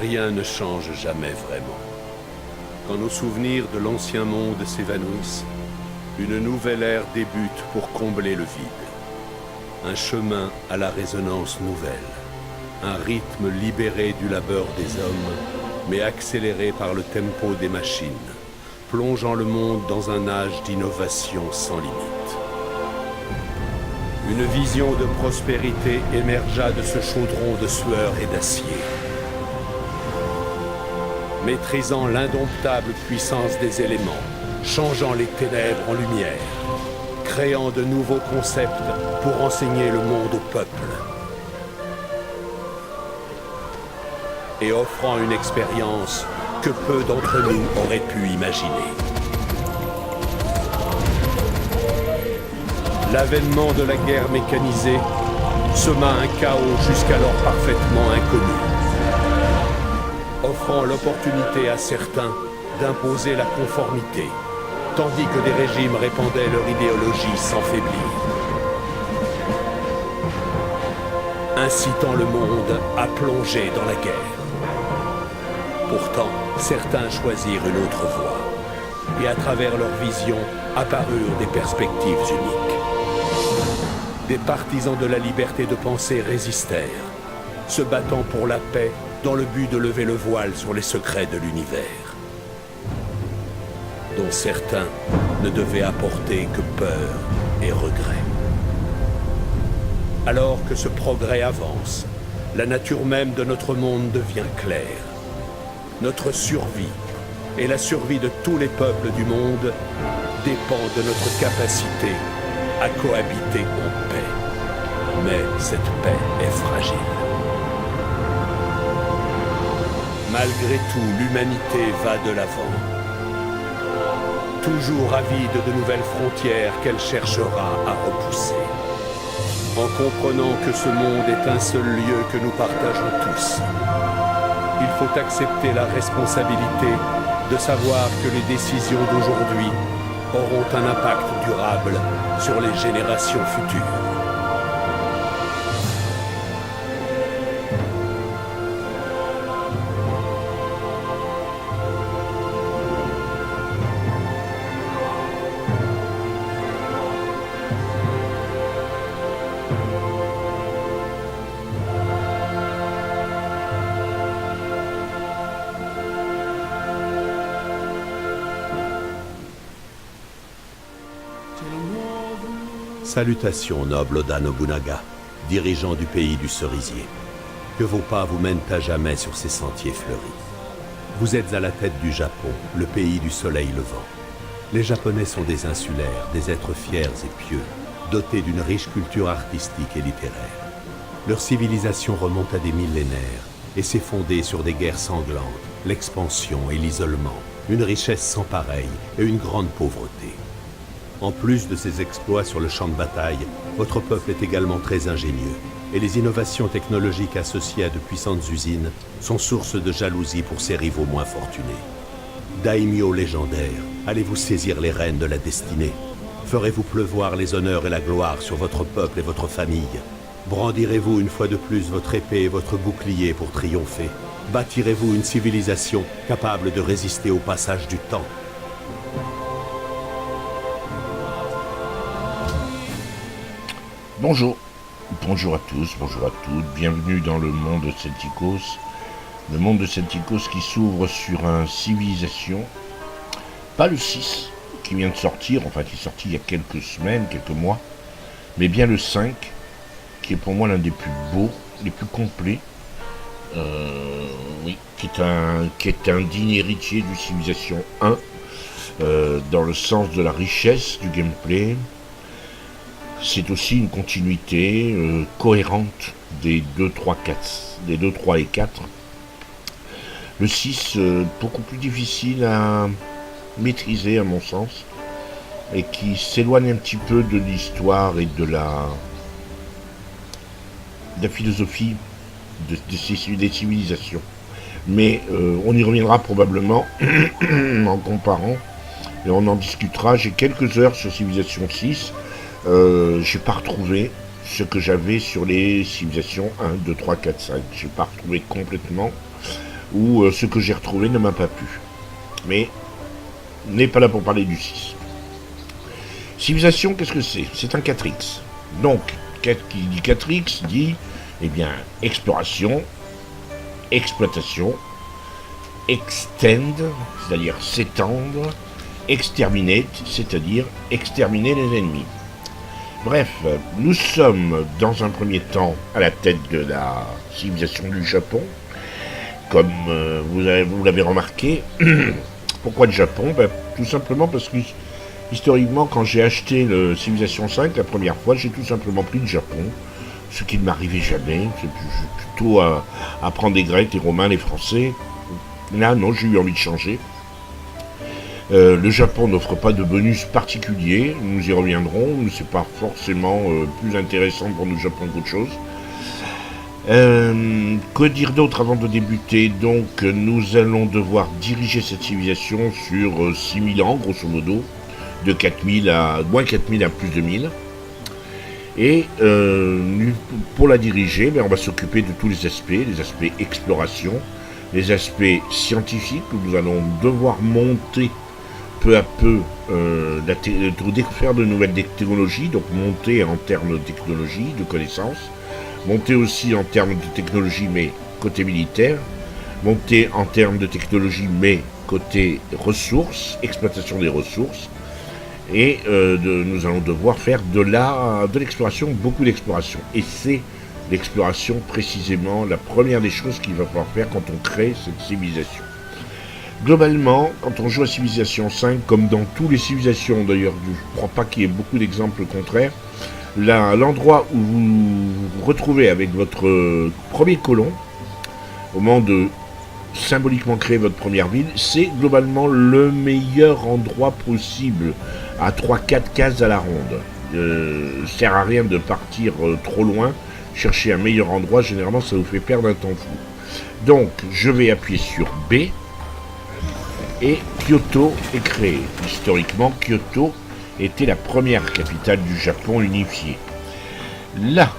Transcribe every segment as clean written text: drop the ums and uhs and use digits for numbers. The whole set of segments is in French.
rien ne change jamais vraiment. Quand nos souvenirs de l'ancien monde s'évanouissent, une nouvelle ère débute pour combler le vide. Un chemin à la résonance nouvelle. Un rythme libéré du labeur des hommes, mais accéléré par le tempo des machines, plongeant le monde dans un âge d'innovation sans limite. Une vision de prospérité émergea de ce chaudron de sueur et d'acier. Maîtrisant l'indomptable puissance des éléments, changeant les ténèbres en lumière, créant de nouveaux concepts pour enseigner le monde au peuple. Et offrant une expérience que peu d'entre nous auraient pu imaginer. L'avènement de la guerre mécanisée sema un chaos jusqu'alors parfaitement inconnu, offrant l'opportunité à certains d'imposer la conformité, tandis que des régimes répandaient leur idéologie sans faiblir, incitant le monde à plonger dans la guerre. Pourtant, certains choisirent une autre voie, et à travers leur vision apparurent des perspectives uniques. Des partisans de la liberté de penser résistèrent, se battant pour la paix dans le but de lever le voile sur les secrets de l'univers, dont certains ne devaient apporter que peur et regret. Alors que ce progrès avance, la nature même de notre monde devient claire. Notre survie et la survie de tous les peuples du monde dépend de notre capacité à cohabiter en paix. Mais cette paix est fragile. Malgré tout, l'humanité va de l'avant. Toujours avide de nouvelles frontières qu'elle cherchera à repousser. En comprenant que ce monde est un seul lieu que nous partageons tous, il faut accepter la responsabilité de savoir que les décisions d'aujourd'hui auront un impact durable sur les générations futures. Salutations, noble Oda Nobunaga, dirigeant du pays du cerisier. Que vos pas vous mènent à jamais sur ces sentiers fleuris. Vous êtes à la tête du Japon, le pays du soleil levant. Les Japonais sont des insulaires, des êtres fiers et pieux, dotés d'une riche culture artistique et littéraire. Leur civilisation remonte à des millénaires et s'est fondée sur des guerres sanglantes, l'expansion et l'isolement, une richesse sans pareille et une grande pauvreté. En plus de ses exploits sur le champ de bataille, votre peuple est également très ingénieux, et les innovations technologiques associées à de puissantes usines sont source de jalousie pour ses rivaux moins fortunés. Daimyo légendaire, allez-vous saisir les rênes de la destinée? Ferez-vous pleuvoir les honneurs et la gloire sur votre peuple et votre famille? Brandirez-vous une fois de plus votre épée et votre bouclier pour triompher? Bâtirez-vous une civilisation capable de résister au passage du temps? Bonjour, bonjour à tous, bonjour à toutes, bienvenue dans le monde de Celticos. Le monde de Celticos qui s'ouvre sur un Civilisation, pas le 6 qui vient de sortir, enfin qui est sorti il y a quelques semaines, quelques mois, mais bien le 5, qui est pour moi l'un des plus beaux, les plus complets, qui est un digne héritier du Civilisation 1, dans le sens de la richesse du gameplay. C'est aussi une continuité cohérente des 2, 3 et 4. Le 6, beaucoup plus difficile à maîtriser à mon sens, et qui s'éloigne un petit peu de l'histoire et de la philosophie des civilisations. Mais on y reviendra probablement en comparant, et on en discutera. J'ai quelques heures sur Civilisation 6. J'ai pas retrouvé ce que j'avais sur les civilisations 1, 2, 3, 4, 5. J'ai pas retrouvé complètement. où ce que j'ai retrouvé ne m'a pas plu. Mais on n'est pas là pour parler du 6. Civilisation, qu'est-ce que c'est? C'est un 4X. Donc, qui dit 4X dit, eh bien, exploration, exploitation, extend, c'est-à-dire s'étendre, exterminate, c'est-à-dire exterminer les ennemis. Bref, nous sommes dans un premier temps à la tête de la civilisation du Japon, comme vous l'avez remarqué. Pourquoi le Japon? Tout simplement parce que historiquement, quand j'ai acheté le Civilization 5 la première fois, j'ai tout simplement pris le Japon, ce qui ne m'arrivait jamais. C'est plutôt à prendre les Grecs, les Romains, les Français. Là, non, j'ai eu envie de changer. Le Japon n'offre pas de bonus particulier, nous y reviendrons, mais c'est pas forcément plus intéressant pour nous Japon qu'autre chose. Que dire d'autre avant de débuter? Donc nous allons devoir diriger cette civilisation sur 6000 ans, grosso modo, de 4000 à moins 4000 à plus de 1000. Et pour la diriger, on va s'occuper de tous les aspects exploration, les aspects scientifiques, où nous allons devoir monter peu à peu faire de nouvelles technologies, donc monter en termes de technologie, de connaissances, monter aussi en termes de technologie mais côté militaire, monter en termes de technologie mais côté ressources, exploitation des ressources, et nous allons devoir faire de l'exploration, beaucoup d'exploration. Et c'est l'exploration précisément la première des choses qu'il va falloir faire quand on crée cette civilisation. Globalement, quand on joue à Civilization 5, comme dans toutes les civilisations, d'ailleurs, je ne crois pas qu'il y ait beaucoup d'exemples contraires, l'endroit où vous vous retrouvez avec votre premier colon, au moment de symboliquement créer votre première ville, c'est globalement le meilleur endroit possible, à 3-4 cases à la ronde. Sert à rien de partir trop loin, chercher un meilleur endroit, généralement ça vous fait perdre un temps fou. Donc, je vais appuyer sur B, et Kyoto est créé. Historiquement, Kyoto était la première capitale du Japon unifiée. Là,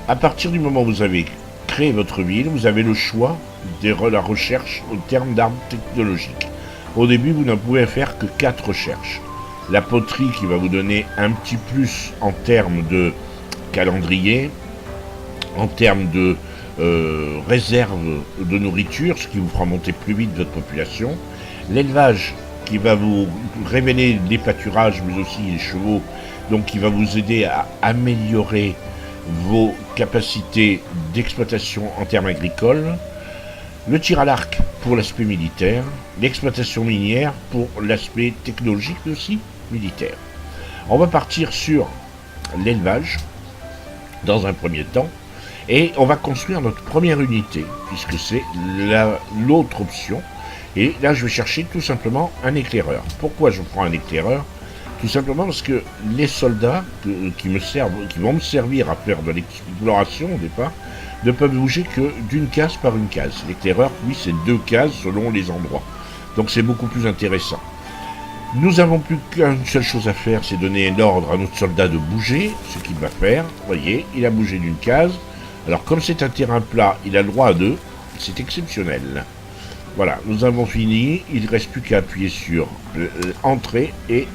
à partir du moment où vous avez créé votre ville, vous avez le choix de la recherche au terme d'armes technologiques. Au début, vous ne pouvez faire que 4 recherches. La poterie qui va vous donner un petit plus en termes de calendrier, en termes de réserve de nourriture, ce qui vous fera monter plus vite votre population. L'élevage qui va vous révéler les pâturages mais aussi les chevaux, donc qui va vous aider à améliorer vos capacités d'exploitation en termes agricoles. Le tir à l'arc pour l'aspect militaire, l'exploitation minière pour l'aspect technologique mais aussi militaire. On va partir sur l'élevage dans un premier temps et on va construire notre première unité puisque c'est l'autre option. Et là, je vais chercher tout simplement un éclaireur. Pourquoi je prends un éclaireur? Tout simplement parce que les soldats qui vont me servir à faire de l'exploration au départ ne peuvent bouger que d'une case par une case. L'éclaireur, lui, c'est 2 cases selon les endroits. Donc c'est beaucoup plus intéressant. Nous n'avons plus qu'une seule chose à faire, c'est donner l'ordre à notre soldat de bouger, ce qu'il va faire. Vous voyez, il a bougé d'une case. Alors comme c'est un terrain plat, il a le droit à 2. C'est exceptionnel. Voilà, nous avons fini, il ne reste plus qu'à appuyer sur Entrée et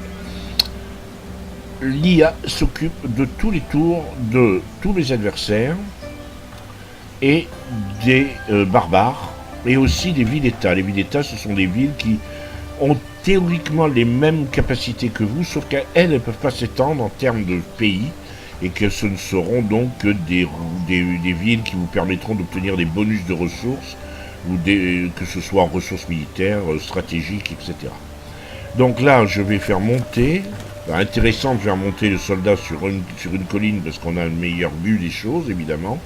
l'IA s'occupe de tous les tours de tous les adversaires et des barbares et aussi des villes-États. Les villes-États, ce sont des villes qui ont théoriquement les mêmes capacités que vous, sauf qu'elles ne peuvent pas s'étendre en termes de pays et que ce ne seront donc que des villes qui vous permettront d'obtenir des bonus de ressources ou que ce soit en ressources militaires, stratégiques, etc. Donc là, je vais faire monter, intéressant de faire monter le soldat sur une colline parce qu'on a une meilleure vue des choses, évidemment,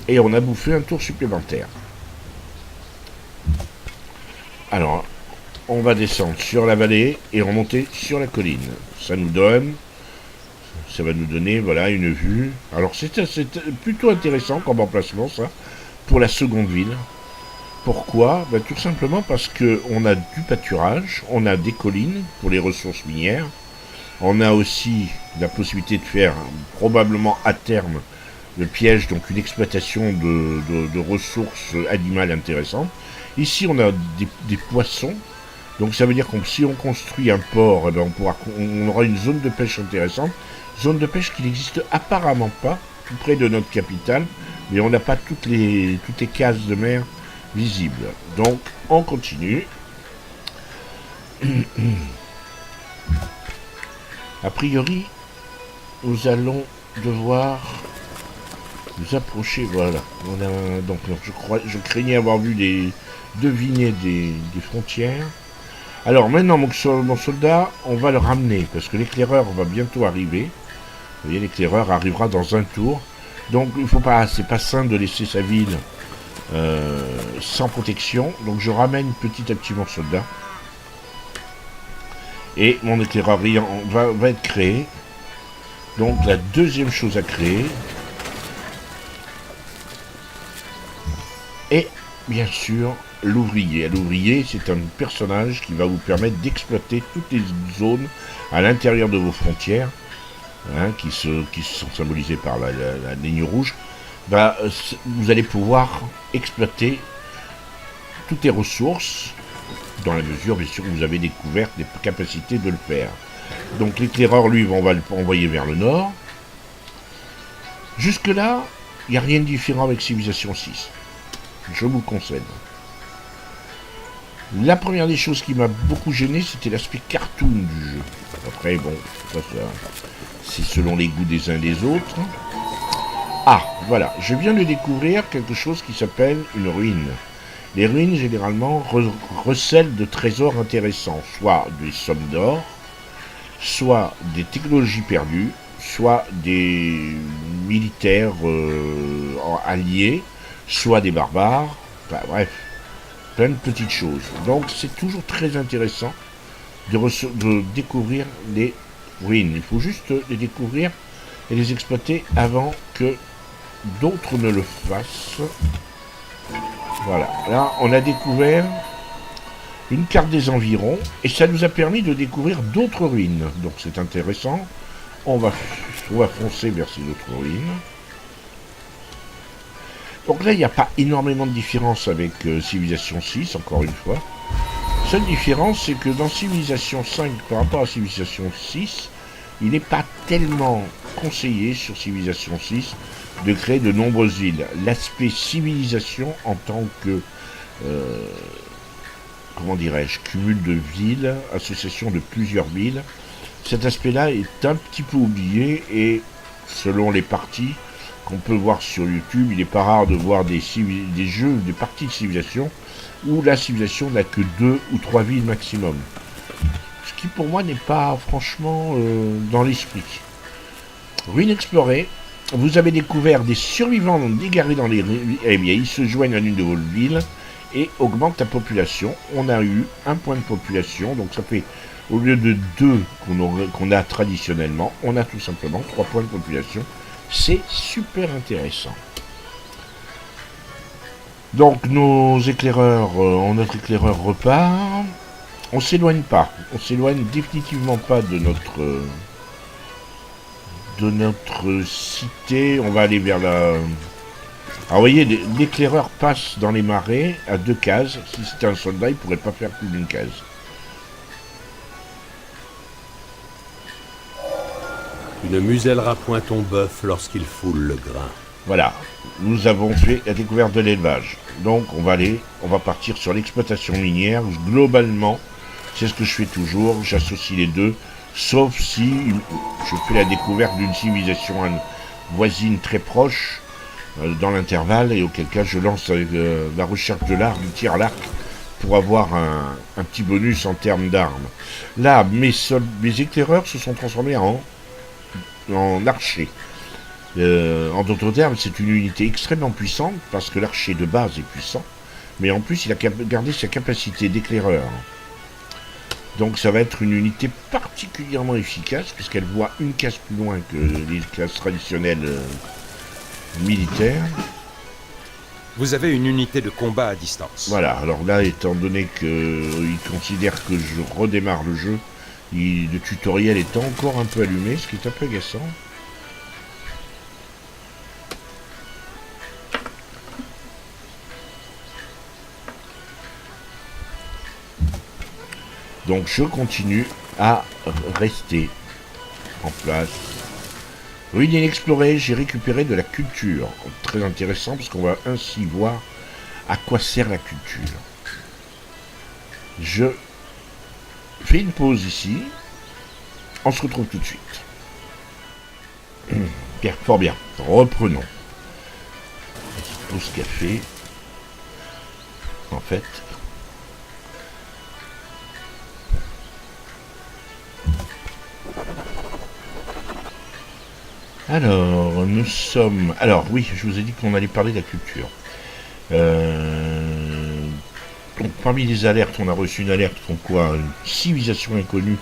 et on a bouffé un tour supplémentaire. Alors, on va descendre sur la vallée et remonter sur la colline. Ça va nous donner, voilà, une vue. Alors c'est plutôt intéressant comme emplacement, ça, pour la seconde ville. Pourquoi? Tout simplement parce qu'on a du pâturage, on a des collines pour les ressources minières, on a aussi la possibilité de faire probablement à terme le piège, donc une exploitation de ressources animales intéressantes. Ici, on a des poissons. Donc ça veut dire que si on construit un port, eh ben, on aura une zone de pêche intéressante. Zone de pêche qui n'existe apparemment pas tout près de notre capitale. Mais on n'a pas toutes les cases de mer visibles. Donc on continue. A priori, nous allons devoir nous approcher. Voilà. Donc je craignais avoir vu deviner des frontières. Alors maintenant, mon soldat, on va le ramener parce que l'éclaireur va bientôt arriver. Vous voyez, l'éclaireur arrivera dans un tour. Donc il faut pas, c'est pas sain de laisser sa ville sans protection. Donc je ramène petit à petit mon soldat. Et mon éclaireur va être créé. Donc la deuxième chose à créer. Et bien sûr l'ouvrier. L'ouvrier, c'est un personnage qui va vous permettre d'exploiter toutes les zones à l'intérieur de vos frontières, hein, qui sont symbolisées par la ligne rouge. Vous allez pouvoir exploiter toutes les ressources dans la mesure, bien sûr, où vous avez découvert des capacités de le faire. Donc l'éclaireur, lui, on va l'envoyer vers le nord. Jusque-là, il n'y a rien de différent avec Civilization 6. Je vous le concède. La première des choses qui m'a beaucoup gêné, c'était l'aspect cartoon du jeu. Après, bon, ça c'est selon les goûts des uns et des autres. Ah, voilà, je viens de découvrir quelque chose qui s'appelle une ruine. Les ruines, généralement, recèlent de trésors intéressants, soit des sommes d'or, soit des technologies perdues, soit des militaires alliés, soit des barbares, enfin bref, plein de petites choses. Donc c'est toujours très intéressant de découvrir les ruines. Il faut juste les découvrir et les exploiter avant que d'autres ne le fassent. Voilà, là on a découvert une carte des environs et ça nous a permis de découvrir d'autres ruines. Donc c'est intéressant. On va foncer vers ces autres ruines. Donc là, il n'y a pas énormément de différence avec Civilization 6, encore une fois. La seule différence, c'est que dans Civilization 5, par rapport à Civilization 6, il n'est pas tellement conseillé sur Civilization 6 de créer de nombreuses villes. L'aspect civilisation en tant que, comment dirais-je, cumul de villes, association de plusieurs villes, cet aspect-là est un petit peu oublié et selon les parties qu'on peut voir sur YouTube, il n'est pas rare de voir des jeux, des parties de civilisation où la civilisation n'a que 2 ou 3 villes maximum. Ce qui pour moi n'est pas franchement dans l'esprit. Ruines explorées, vous avez découvert des survivants égarés dans les ruines, eh bien ils se joignent à l'une de vos villes et augmentent la population. On a eu un point de population, donc ça fait au lieu de 2 qu'on a traditionnellement, on a tout simplement 3 points de population. C'est super intéressant. Donc notre éclaireur repart. On s'éloigne pas. On s'éloigne définitivement pas de notre cité. On va aller vers la... Alors vous voyez, l'éclaireur passe dans les marais à 2 cases. Si c'était un soldat, il pourrait pas faire plus d'une case. Une musellera point ton bœuf lorsqu'il foule le grain. Voilà, nous avons fait la découverte de l'élevage. Donc on va partir sur l'exploitation minière. Globalement, c'est ce que je fais toujours, j'associe les deux, sauf si je fais la découverte d'une civilisation voisine très proche dans l'intervalle, et auquel cas je lance la recherche de l'arc, du tir à l'arc, pour avoir un petit bonus en termes d'armes. Là, mes éclaireurs se sont transformés en archer. En d'autres termes, c'est une unité extrêmement puissante parce que l'archer de base est puissant, mais en plus il a gardé sa capacité d'éclaireur. Donc ça va être une unité particulièrement efficace puisqu'elle voit une case plus loin que les cases traditionnelles militaires. Vous avez une unité de combat à distance. Voilà, alors là, étant donné qu'il considère que je redémarre le jeu, le tutoriel est encore un peu allumé, ce qui est un peu agaçant. Donc je continue à rester en place. Ruine inexplorée, j'ai récupéré de la culture. Très intéressant parce qu'on va ainsi voir à quoi sert la culture. Je fais une pause ici. On se retrouve tout de suite. Bien, fort bien. Reprenons. Pause café. En fait. Alors, nous sommes... Alors, oui, je vous ai dit qu'on allait parler de la culture. Donc, parmi les alertes, on a reçu une alerte comme quoi une civilisation inconnue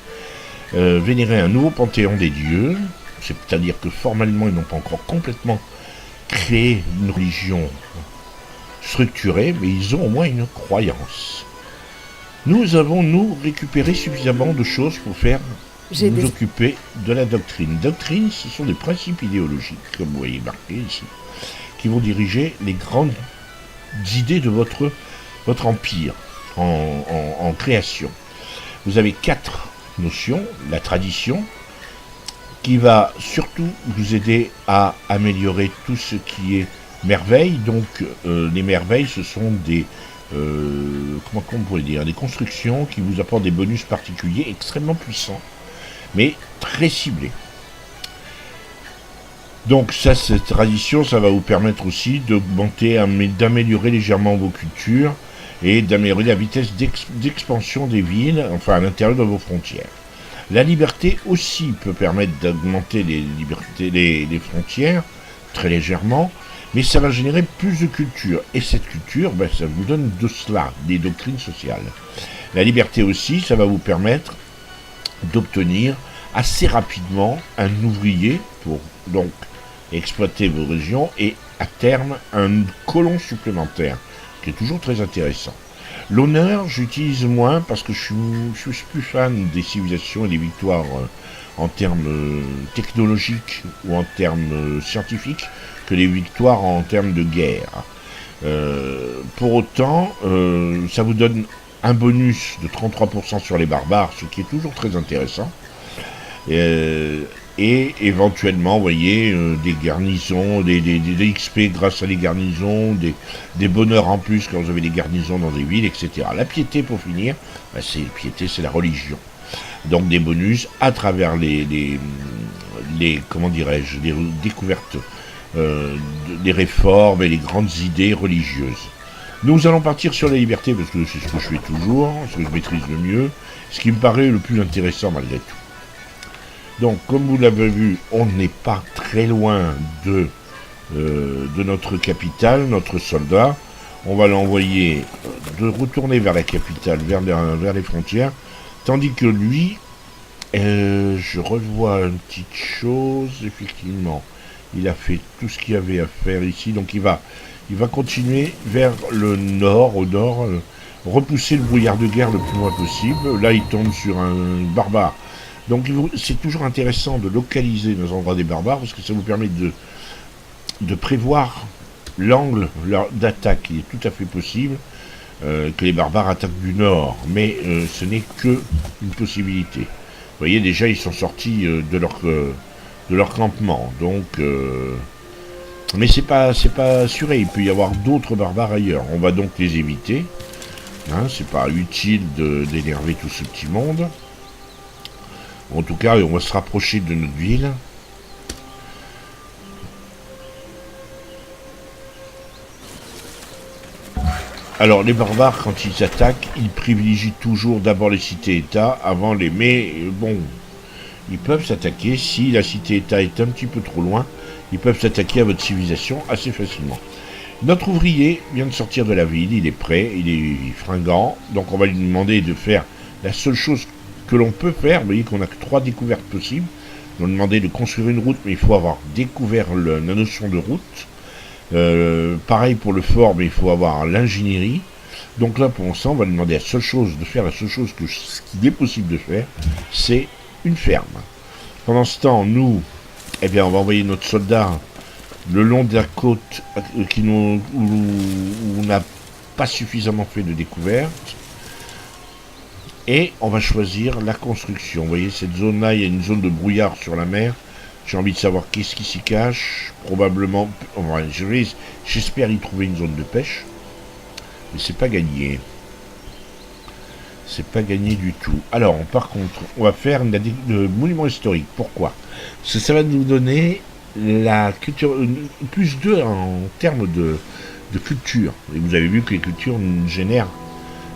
vénérait un nouveau panthéon des dieux. C'est-à-dire que formellement, ils n'ont pas encore complètement créé une religion structurée, mais ils ont au moins une croyance. Nous avons, nous, récupéré suffisamment de choses pour faire nous occuper de la doctrine. Doctrine, ce sont des principes idéologiques, comme vous voyez marqué ici, qui vont diriger les grandes idées de votre empire en création. Vous avez 4 notions. La tradition, qui va surtout vous aider à améliorer tout ce qui est merveille. Donc les merveilles, ce sont des comment on pourrait dire, des constructions qui vous apportent des bonus particuliers extrêmement puissants, mais très ciblés. Donc ça, cette tradition, ça va vous permettre aussi d'augmenter, d'améliorer légèrement vos cultures et d'améliorer la vitesse d'expansion des villes, enfin à l'intérieur de vos frontières. La liberté aussi peut permettre d'augmenter les frontières, très légèrement, mais ça va générer plus de culture. Et cette culture, ça vous donne de cela, des doctrines sociales. La liberté aussi, ça va vous permettre d'obtenir assez rapidement un ouvrier pour donc exploiter vos régions et à terme un colon supplémentaire, qui est toujours très intéressant. L'honneur, j'utilise moins parce que je suis plus fan des civilisations et des victoires en termes technologiques ou en termes scientifiques que les victoires en termes de guerre. Pour autant, ça vous donne un bonus de 33% sur les barbares, ce qui est toujours très intéressant. Et éventuellement, vous voyez, des garnisons, des XP grâce à les garnisons, des bonheurs en plus quand vous avez des garnisons dans des villes, etc. La piété, pour finir, piété, c'est la religion. Donc des bonus à travers les comment dirais-je, les découvertes, des réformes et les grandes idées religieuses. Nous allons partir sur la liberté, parce que c'est ce que je fais toujours, ce que je maîtrise le mieux, ce qui me paraît le plus intéressant malgré tout. Donc, comme vous l'avez vu, on n'est pas très loin de notre capitale, notre soldat. On va l'envoyer de retourner vers la capitale, vers les frontières, tandis que lui, je revois une petite chose, effectivement. Il a fait tout ce qu'il y avait à faire ici, donc il va continuer vers le nord, au nord, repousser le brouillard de guerre le plus loin possible. Là, il tombe sur un barbare. Donc c'est toujours intéressant de localiser nos endroits des barbares, parce que ça vous permet de prévoir l'angle d'attaque. Il est tout à fait possible que les barbares attaquent du nord, mais ce n'est que une possibilité. Vous voyez, déjà, ils sont sortis de leur campement, donc... mais c'est pas assuré, il peut y avoir d'autres barbares ailleurs. On va donc les éviter. C'est pas utile d'énerver tout ce petit monde. En tout cas, on va se rapprocher de notre ville. Alors, les barbares, quand ils attaquent, ils privilégient toujours d'abord les cités-États avant les... Mais bon, ils peuvent s'attaquer. Si la cité-État est un petit peu trop loin, ils peuvent s'attaquer à votre civilisation assez facilement. Notre ouvrier vient de sortir de la ville, il est prêt, il est fringant. Donc on va lui demander de faire la seule chose que l'on peut faire. Vous voyez qu'on n'a que 3 découvertes possibles. On va demander de construire une route, mais il faut avoir découvert la notion de route. Pareil pour le fort, mais il faut avoir l'ingénierie. Donc là, pour l'instant, on va lui demander la seule chose qu'il est possible de faire, c'est une ferme. Pendant ce temps, nous, on va envoyer notre soldat le long de la côte où on n'a pas suffisamment fait de découvertes. Et on va choisir la construction. Vous voyez, cette zone-là, il y a une zone de brouillard sur la mer. J'ai envie de savoir qu'est-ce qui s'y cache. Probablement, enfin, j'espère y trouver une zone de pêche. Mais c'est pas gagné. C'est pas gagné du tout. Alors, par contre, on va faire le monument historique. Pourquoi? Parce que ça va nous donner la culture, plus 2 en termes de culture. Et vous avez vu que les cultures génèrent,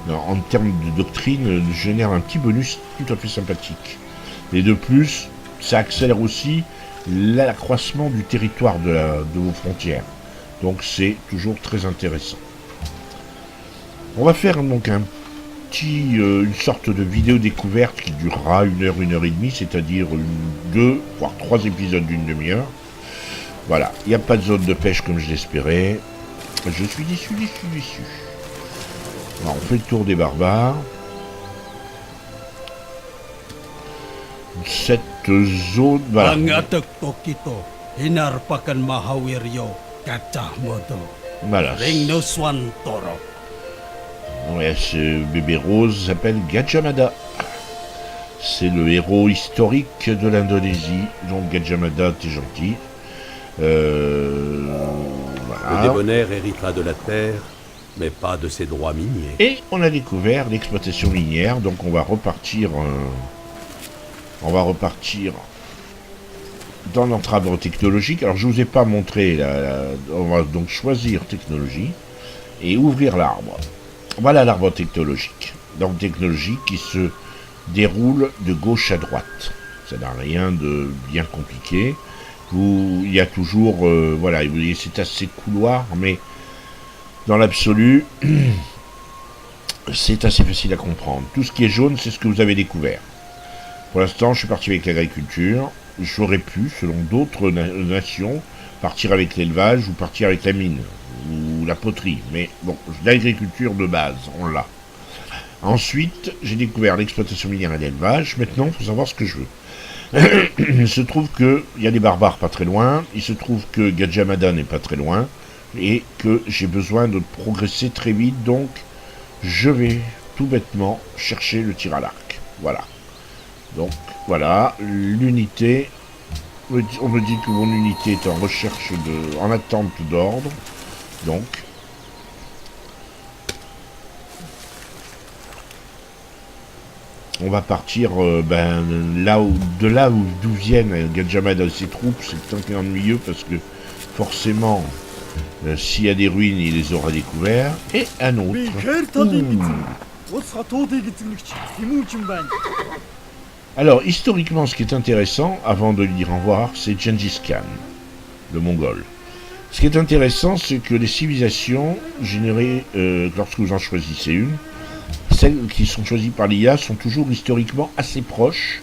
en termes de doctrine, génèrent un petit bonus tout à fait sympathique. Et de plus, ça accélère aussi l'accroissement du territoire de vos frontières. Donc c'est toujours très intéressant. On va faire donc une sorte de vidéo découverte qui durera 1 heure, 1 heure et demie, c'est-à-dire 2, voire 3 épisodes d'une demi-heure. Voilà, il n'y a pas de zone de pêche comme je l'espérais. Je suis déçu. Alors, on fait le tour des barbares. Cette zone, voilà. Voilà. Ouais, ce bébé rose s'appelle Gajah Mada. C'est le héros historique de l'Indonésie. Donc Gajah Mada, t'es gentil. Voilà. Le débonnaire héritera de la terre, mais pas de ses droits miniers. Et on a découvert l'exploitation minière, donc on va repartir dans notre arbre technologique. Alors je vous ai pas montré, on va donc choisir technologie et ouvrir l'arbre. Voilà l'arbre technologique. Donc technologique qui se déroule de gauche à droite. Ça n'a rien de bien compliqué. Il y a toujours, voilà, c'est assez couloir, mais dans l'absolu, c'est assez facile à comprendre. Tout ce qui est jaune, c'est ce que vous avez découvert. Pour l'instant, je suis parti avec l'agriculture. J'aurais pu, selon d'autres nations, partir avec l'élevage ou partir avec la mine ou la poterie. Mais bon, l'agriculture de base, on l'a. Ensuite, j'ai découvert l'exploitation minière et l'élevage. Maintenant, il faut savoir ce que je veux. Il se trouve qu'il y a des barbares pas très loin. Il se trouve que Gajah Mada n'est pas très loin. Et que j'ai besoin de progresser très vite. Donc, je vais tout bêtement chercher le tir à l'arc. Voilà. Donc, voilà. L'unité. On me dit que mon unité est en attente d'ordre. Donc, on va partir d'où viennent Gajah Mada et ses troupes. C'est un peu ennuyeux parce que forcément, s'il y a des ruines, il les aura découvertes. Et un autre. Alors, historiquement, ce qui est intéressant, avant de lui dire au revoir, c'est Gengis Khan, le Mongol. Ce qui est intéressant, c'est que les civilisations générées, lorsque vous en choisissez une, celles qui sont choisies par l'IA sont toujours historiquement assez proches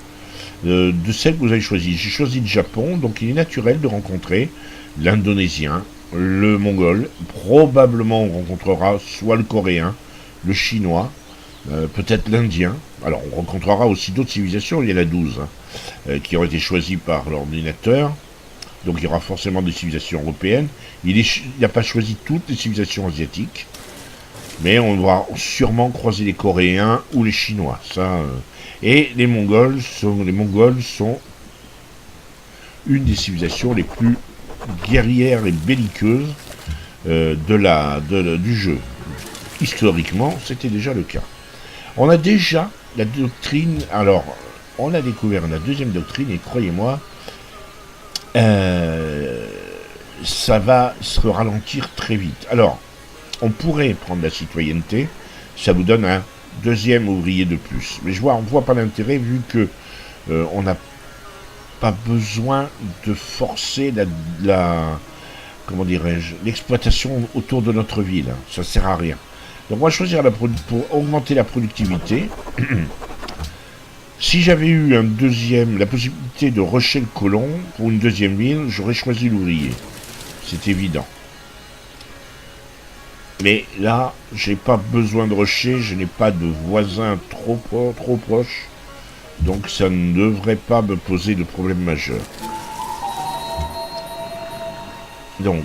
de celles que vous avez choisies. J'ai choisi le Japon, donc il est naturel de rencontrer l'Indonésien, le Mongol. Probablement on rencontrera soit le Coréen, le Chinois, peut-être l'Indien. Alors on rencontrera aussi d'autres civilisations, il y en a 12 qui ont été choisies par l'ordinateur. Donc il y aura forcément des civilisations européennes. Il n'a pas choisi toutes les civilisations asiatiques. Mais on va sûrement croiser les Coréens ou les Chinois. Et les Mongols sont une des civilisations les plus guerrières et belliqueuses du jeu. Historiquement, c'était déjà le cas. On a déjà la doctrine. Alors, on a découvert la deuxième doctrine et croyez-moi, ça va se ralentir très vite. Alors, on pourrait prendre la citoyenneté, ça vous donne un deuxième ouvrier de plus. Mais on ne voit pas l'intérêt vu que on n'a pas besoin de forcer comment dirais-je, l'exploitation autour de notre ville. Ça ne sert à rien. Donc on va choisir pour augmenter la productivité. Si j'avais eu la possibilité de rusher le colon pour une deuxième ville, j'aurais choisi l'ouvrier. C'est évident. Mais là, j'ai pas besoin de rusher, je n'ai pas de voisins trop proches, donc ça ne devrait pas me poser de problème majeur. Donc,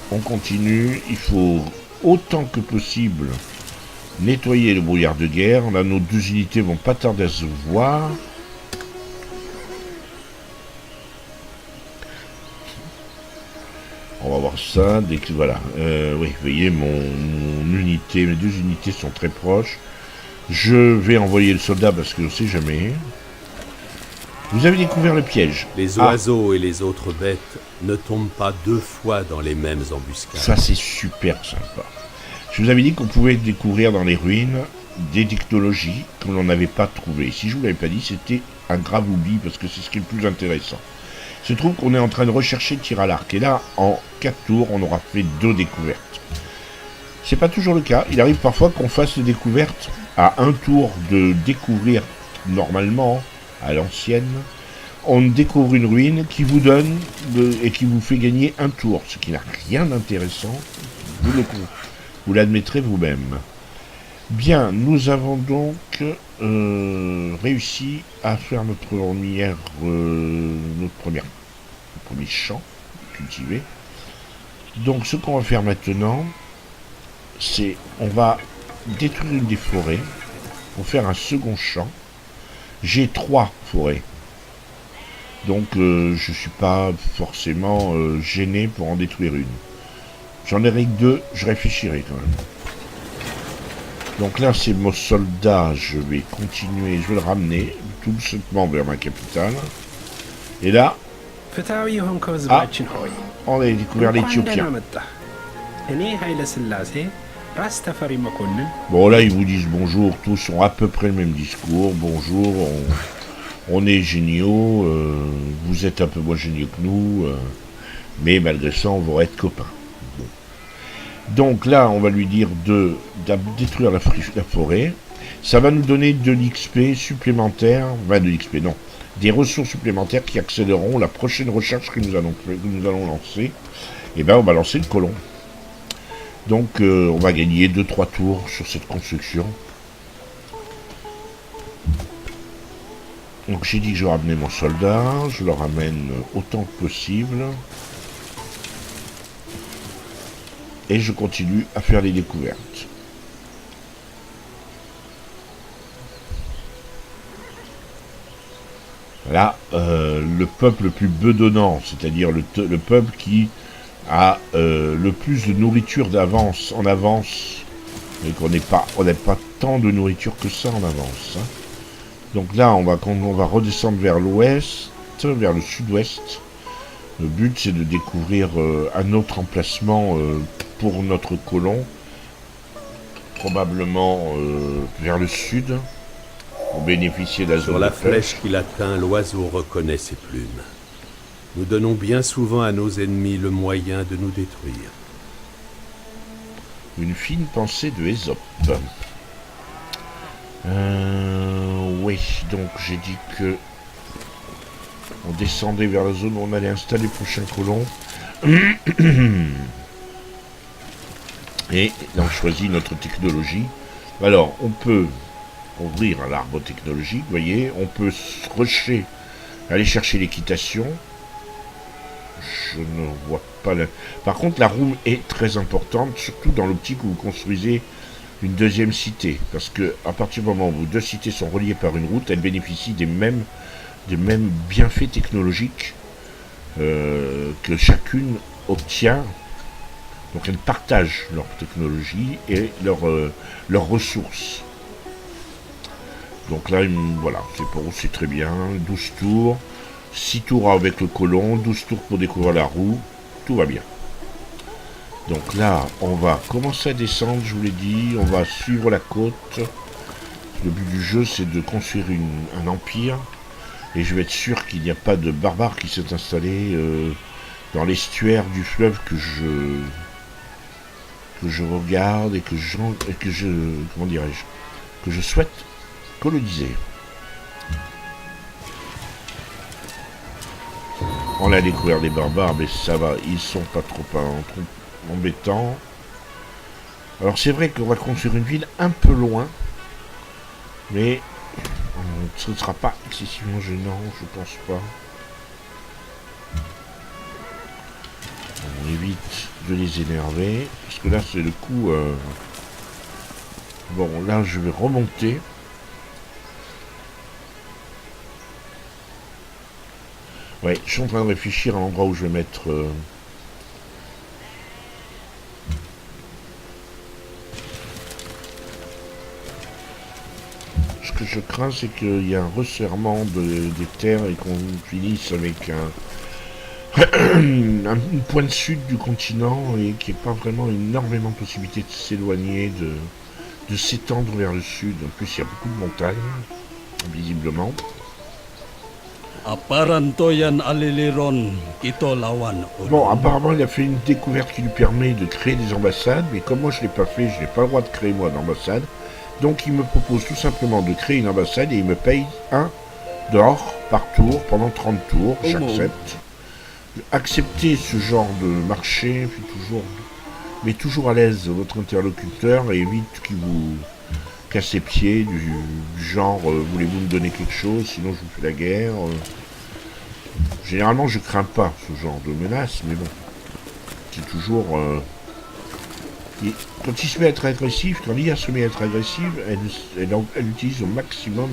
on continue, il faut autant que possible Nettoyer le brouillard de guerre. Là, nos 2 unités vont pas tarder à se voir. On va voir ça. Dès que, voilà. Oui, vous voyez, mon unité, mes 2 unités sont très proches. Je vais envoyer le soldat parce que je ne sais jamais. Vous avez découvert le piège. Les oiseaux et les autres bêtes ne tombent pas 2 fois dans les mêmes embuscades. Ça, c'est super sympa. Je vous avais dit qu'on pouvait découvrir dans les ruines des technologies que l'on n'avait pas trouvées. Si je ne vous l'avais pas dit, c'était un grave oubli parce que c'est ce qui est le plus intéressant. Il se trouve qu'on est en train de rechercher le tir à l'arc. Et là, en 4 tours, on aura fait 2 découvertes. C'est pas toujours le cas. Il arrive parfois qu'on fasse les découvertes à 1 tour de découvrir normalement à l'ancienne. On découvre une ruine qui vous donne et qui vous fait gagner 1 tour, ce qui n'a rien d'intéressant. Vous l'admettrez vous-même. Bien, nous avons donc réussi à faire notre premier champ cultivé. Donc ce qu'on va faire maintenant, c'est on va détruire une des forêts pour faire un second champ. J'ai 3 forêts. Donc je suis pas forcément gêné pour en détruire une. J'en ai que 2, je réfléchirai quand même. Donc là c'est mon soldat, je vais continuer, je vais le ramener tout doucement vers ma capitale. Et là, on a découvert l'Éthiopien. Bon là ils vous disent bonjour, tous ont à peu près le même discours. Bonjour, on est géniaux, vous êtes un peu moins géniaux que nous, mais malgré ça on va être copains. Bon. Donc là on va lui dire de détruire la forêt. Ça va nous donner de l'XP supplémentaire, de l'XP non, des ressources supplémentaires qui accéléreront la prochaine recherche que nous allons lancer. Et bien on va lancer le colon. Donc on va gagner 2-3 tours sur cette construction. Donc j'ai dit que je ramenais mon soldat, je le ramène autant que possible. Et je continue à faire les découvertes. Là, le peuple le plus bedonnant, c'est-à-dire le peuple qui a le plus de nourriture en avance, et on n'a pas tant de nourriture que ça en avance. Hein. Donc là, on va redescendre vers l'ouest, vers le sud-ouest. Le but, c'est de découvrir un autre emplacement pour notre colon, probablement vers le sud, pour bénéficier de la zone. Sur la flèche qu'il atteint, l'oiseau reconnaît ses plumes. Nous donnons bien souvent à nos ennemis le moyen de nous détruire. Une fine pensée de Ésope. Oui, donc j'ai dit que on descendait vers la zone où on allait installer le prochain colon. Et on choisit notre technologie. Alors, on peut ouvrir l'arbre technologique, vous voyez. On peut aller chercher l'équitation. Je ne vois pas la... Par contre, la roue est très importante, surtout dans l'optique où vous construisez une deuxième cité. Parce que à partir du moment où 2 cités sont reliées par une route, elles bénéficient des mêmes bienfaits technologiques que chacune obtient. Donc elles partagent leur technologie et leurs ressources. Donc là, voilà, c'est très bien. 12 tours. 6 tours avec le colon, 12 tours pour découvrir la roue, tout va bien. Donc là, on va commencer à descendre, je vous l'ai dit, on va suivre la côte. Le but du jeu, c'est de construire un empire. Et je vais être sûr qu'il n'y a pas de barbares qui s'est installé dans l'estuaire du fleuve que je regarde et que je souhaite coloniser. On a découvert des barbares, mais ça va, ils sont pas trop embêtants. Alors c'est vrai qu'on va construire une ville un peu loin, mais ce ne sera pas excessivement gênant, je pense pas. On évite de les énerver, parce que là c'est le coup... Bon, là, je vais remonter. Ouais, je suis en train de réfléchir à l'endroit où je vais mettre... Ce que je crains, c'est qu'il y a un resserrement des terres et qu'on finisse avec une pointe sud du continent et qu'il n'y ait pas vraiment énormément de possibilités de s'éloigner, de s'étendre vers le sud. En plus, il y a beaucoup de montagnes, visiblement. Bon, apparemment, il a fait une découverte qui lui permet de créer des ambassades, mais comme moi je ne l'ai pas fait, je n'ai pas le droit de créer moi d'ambassade. Donc il me propose tout simplement de créer une ambassade et il me paye 1 d'or par tour pendant 30 tours. J'accepte. Accepter ce genre de marché met toujours à l'aise votre interlocuteur et évite qu'il vous casse les pieds du genre voulez-vous me donner quelque chose, sinon je vous fais la guerre. Généralement je crains pas ce genre de menace, mais bon, c'est toujours... quand il se met à être agressif, quand l'IA se met à être agressive, elle utilise au maximum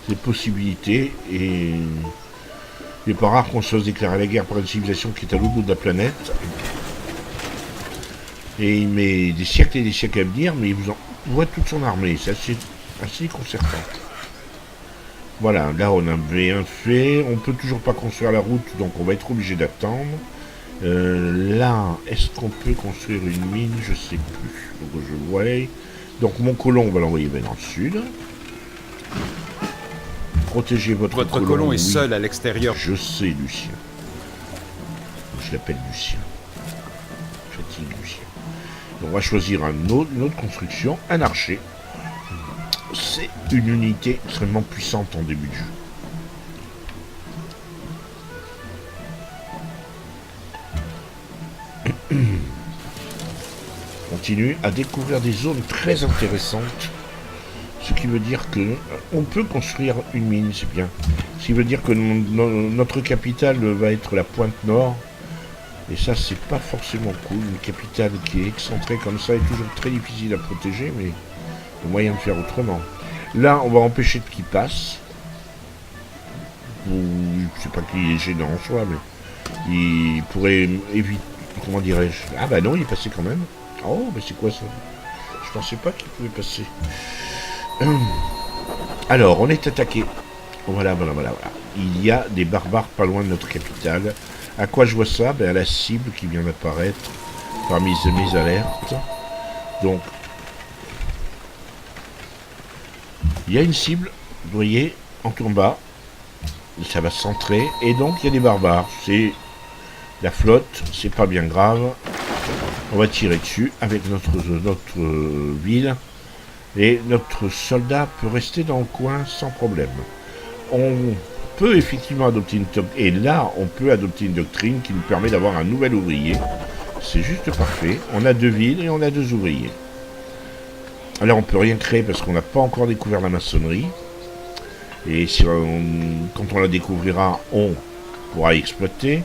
ses possibilités et il n'est pas rare qu'on se fasse déclarer la guerre par une civilisation qui est à l'autre bout de la planète. Et il met des siècles et des siècles à venir, mais il vous envoie toute son armée. C'est assez concertant. Voilà, là on a bien fait. On peut toujours pas construire la route, donc on va être obligé d'attendre. Là, est-ce qu'on peut construire une mine? Je sais plus. Donc je vois. Donc mon colon, on va l'envoyer vers le sud. Protégez votre colon est oui. seul à l'extérieur. Je sais, Lucien. Je l'appelle Lucien. Fatigue Lucien. Donc on va choisir une autre construction, un archer. C'est une unité extrêmement puissante en début de jeu. Continue à découvrir des zones très intéressantes, ce qui veut dire que on peut construire une mine, c'est bien. Ce qui veut dire que notre capitale va être la pointe nord, et ça c'est pas forcément cool. Une capitale qui est excentrée comme ça est toujours très difficile à protéger, mais il y a moyen de faire autrement. Là on va empêcher qu'il passe. C'est pas qu'il est gênant en soi, mais il pourrait éviter. Comment dirais-je? Ah bah non, il est passé quand même. Oh, mais c'est quoi ça? Je pensais pas qu'il pouvait passer. Alors, on est attaqué. Voilà. Il y a des barbares pas loin de notre capitale. À quoi je vois ça? Ben à la cible qui vient d'apparaître parmi mes alertes. Donc, il y a une cible, vous voyez, en tout en bas. Ça va se centrer. Et donc, il y a des barbares. C'est... La flotte, c'est pas bien grave. On va tirer dessus avec notre ville. Et notre soldat peut rester dans le coin sans problème. On peut effectivement adopter et là, on peut adopter une doctrine qui nous permet d'avoir un nouvel ouvrier. C'est juste parfait. On a 2 villes et on a 2 ouvriers. Alors on peut rien créer parce qu'on n'a pas encore découvert la maçonnerie. Et quand on la découvrira, on pourra exploiter.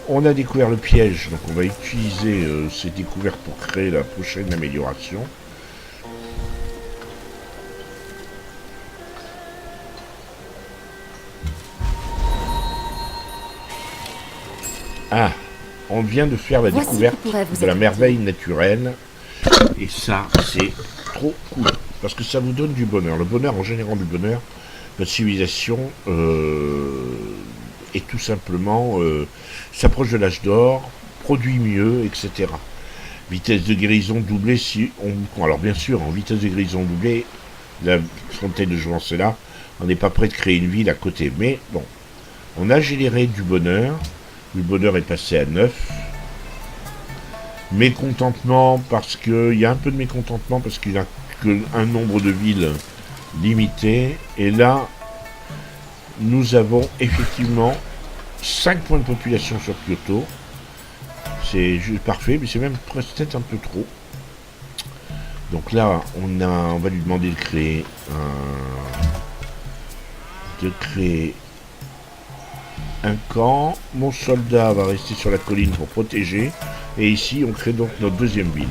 On a découvert le piège, donc on va utiliser ces découvertes pour créer la prochaine amélioration. Ah, on vient de faire la découverte de la merveille naturelle. Et ça, c'est trop cool. Parce que ça vous donne du bonheur. Le bonheur, en générant du bonheur, votre civilisation est tout simplement... s'approche de l'âge d'or, produit mieux, etc. Vitesse de guérison doublée si on... Alors bien sûr, en vitesse de guérison doublée, la fontaine de jouvence est là, on n'est pas prêt de créer une ville à côté. Mais bon, on a généré du bonheur, le bonheur est passé à 9. Mécontentement, parce qu'il y a un peu de mécontentement, parce qu'il n'y a qu'un nombre de villes limité. Et là, nous avons effectivement 5 points de population sur Kyoto. C'est juste parfait, mais c'est même peut-être un peu trop. Donc là, on va lui demander de créer un camp. Mon soldat va rester sur la colline pour protéger. Et ici, on crée donc notre deuxième ville.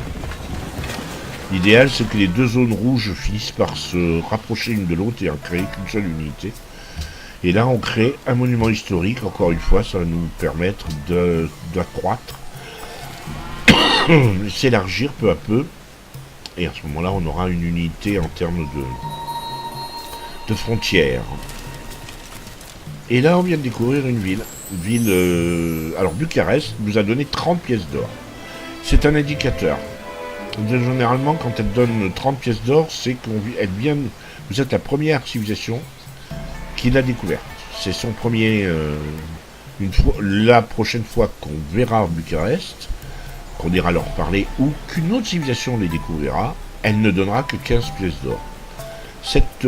L'idéal, c'est que les deux zones rouges finissent par se rapprocher l'une de l'autre et en créer qu'une seule unité. Et là, on crée un monument historique. Encore une fois, ça va nous permettre d'accroître, s'élargir peu à peu. Et à ce moment-là, on aura une unité en termes de frontières. Et là, on vient de découvrir une ville. Alors, Bucarest nous a donné 30 pièces d'or. C'est un indicateur. Généralement, quand elle donne 30 pièces d'or, c'est vous êtes la première civilisation qui l'a découverte. C'est son premier... la prochaine fois qu'on verra Bucarest, qu'on ira leur parler, ou qu'une autre civilisation les découvrira, elle ne donnera que 15 pièces d'or. Cette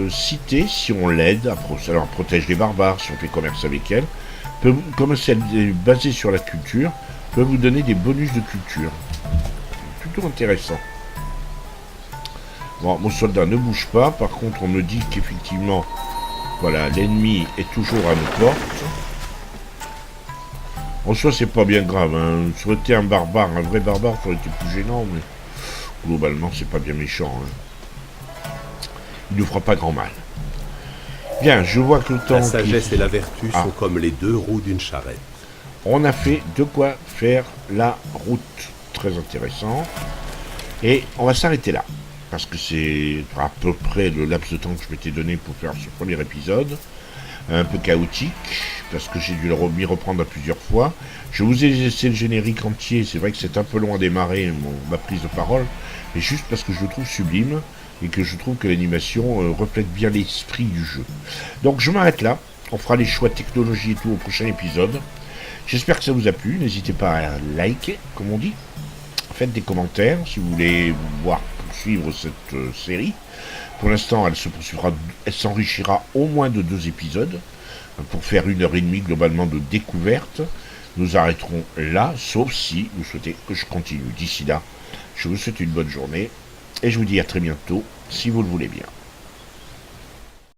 cité, si on l'aide, alors protège les barbares, si on fait commerce avec elle, comme elle est basée sur la culture, peut vous donner des bonus de culture. Plutôt intéressant. Bon, mon soldat ne bouge pas, par contre on me dit qu'effectivement, voilà, l'ennemi est toujours à nos portes. En soi, c'est pas bien grave, hein. Ça aurait été un barbare, un vrai barbare, ça aurait été plus gênant, mais globalement, c'est pas bien méchant, hein. Il nous fera pas grand mal. Bien, je vois que le temps... La sagesse et la vertu sont comme les deux roues d'une charrette. On a fait de quoi faire la route. Très intéressant. Et on va s'arrêter là. Parce que c'est à peu près le laps de temps que je m'étais donné pour faire ce premier épisode. Un peu chaotique, parce que j'ai dû m'y reprendre à plusieurs fois. Je vous ai laissé le générique entier. C'est vrai que c'est un peu long à démarrer, ma prise de parole. Mais juste parce que je le trouve sublime. Et que je trouve que l'animation reflète bien l'esprit du jeu. Donc je m'arrête là. On fera les choix de technologie et tout au prochain épisode. J'espère que ça vous a plu. N'hésitez pas à liker, comme on dit. Faites des commentaires si vous voulez voir poursuivre cette série. Pour l'instant, elle s'enrichira au moins de 2 épisodes. Pour faire 1h30 globalement de découverte. Nous arrêterons là, sauf si vous souhaitez que je continue. D'ici là, je vous souhaite une bonne journée. Et je vous dis à très bientôt, si vous le voulez bien.